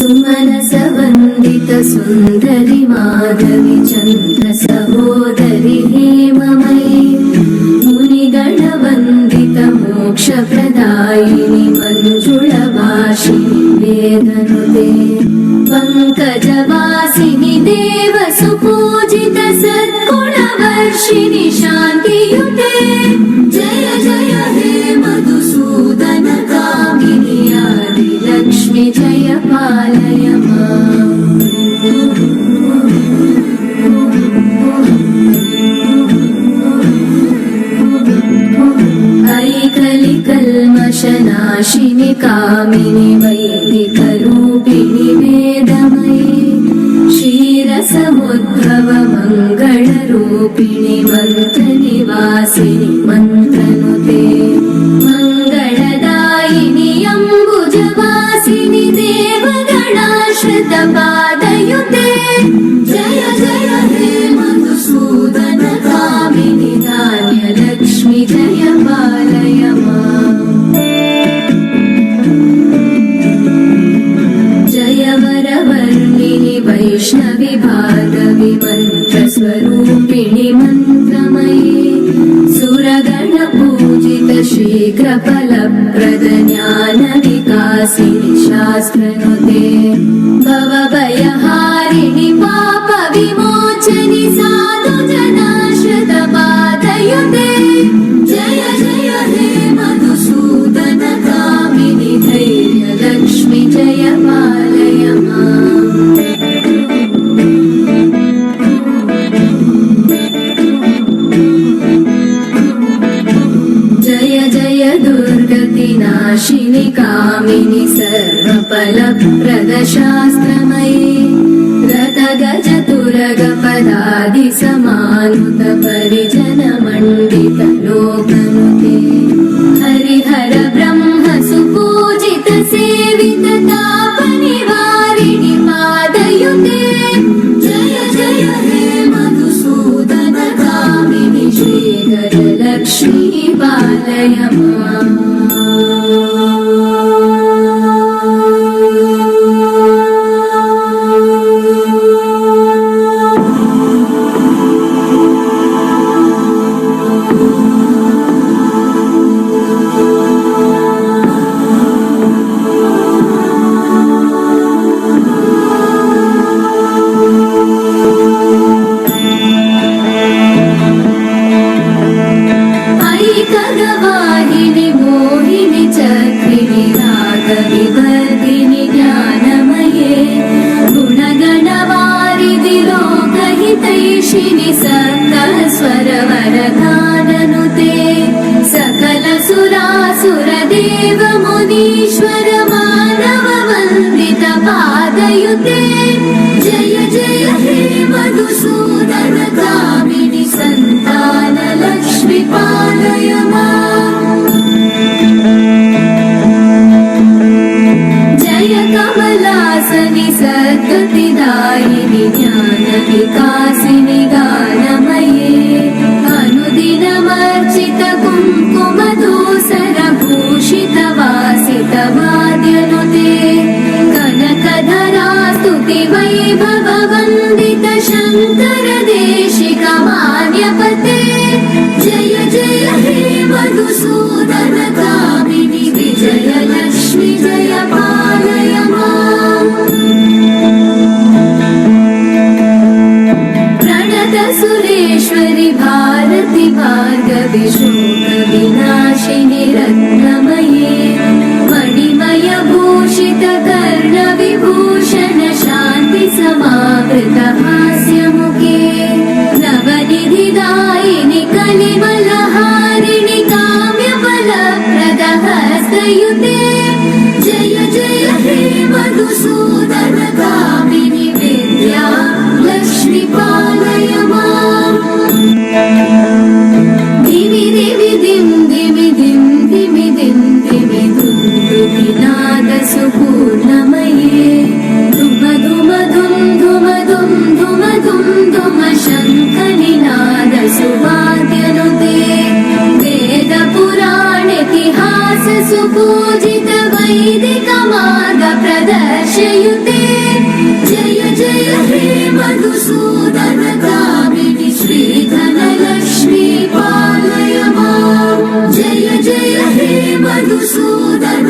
सुमनसवन्दित सुन्दरि माधवि चन्द्र सहोदरि हेममयि मुनिगणवन्दित मोक्षप्रदायिनि मञ्जुळभाषिणि वेदनुते पङ्कजवासिनि देवसुपूजित सद्गुणवर्षिणि शान्तियुते जय जय हे मधुसूदन कामिनि आदिलक्ष्मि जय पालय माम् ऐकलिकल्मषनाशिनि कामिनि वैदिकरूपिणि वेदमयि क्षीरसमुद्भव मङ्गलरूपिणि मन्त्रनिवासिनि मन्त्रनुते मङ्गलदायिनि अम्बुजवासिनि देवगणाश्रितपादयुते जय जय हे मधुसूदन कामिनि धान्यलक्ष्मि जय पालय माम् जय वरवर्णिनि वैष्णवि भार्गवि मन्त्रस्वरूपिणि मन्त्रमयि सुरगणपूजित शीघ्रफलप्रद ज्ञानविकासिनि शास्त्रनुते भवभयहारिणि पापविमोचनि साधुजनाश्रितपादयुते जय जय हे मधुसूदन कामिनि धैर्यलक्ष्मि जय पालय माम् जय जय दुर्गतिनाशिनि कामिनि सर्वफलप्रद शास्त्रमयि रथगजतुरगपदादिसमानुत परिजनमण्डित लोकनुते हरिहर ब्रह्म सुपूजित सेवित तापनिवारिणि पादयुते जय जय हे मधुसूदन कामिनि श्रीगजलक्ष्मी पालय माम् ऐकगवाहिनि मोहिनि चक्रिणि रागविवर्धिनि ज्ञानमये गुणगणवारिधि लोकहितैषिणि सकलस्वरवरगाननुते सकलसुरासुरदेव मुनीश्वर मानववन्दित पादयुते जय जय हे मधुसूदन कामिनि सन्तानलक्ष्मि पालय माम् जय कमलासनि सद्गतिदायिनि ज्ञानविकासिनि गानमये अनुदिनमर्चित कुङ्कुमधूसरभूषित वासित वाद्यनुते कनकधरा स्तुति वैभववन्दित शङ्कर देशिक मान्यपते जय जय हे मधुसूदन कामिनि विजयलक्ष्मि जय पालय माम् प्रणत सुरेश्वरि भारति भार्गवि शोकविनाशिनि रत्नमये मणिमय भूषित कर्णविभूषण शान्ति समावृत हास्यमुखे नवनिधिदायिनि कलिमलहारिणि काम्यफलप्रद हस्तयुते जय जय हे मधुसूदन कामिनि विद्या लक्ष्मि पालय माम् धिमि धिमि धिं धिमि धिं धिमि धिं धिमि धुन्दुभिनाद सुपूर्णमये धुम धुम धुं धुम धुं धुम धुं धुम शङ्खनिनाद सुवाद्यनुते वेदपुराणेतिहास सुपूजित वैदिक मार्ग प्रदर्शयु स्तुते जय जय हे मधुसूदन कामिनि श्रीधनलक्ष्मी पालय माम् जय जय हे मधुसूदन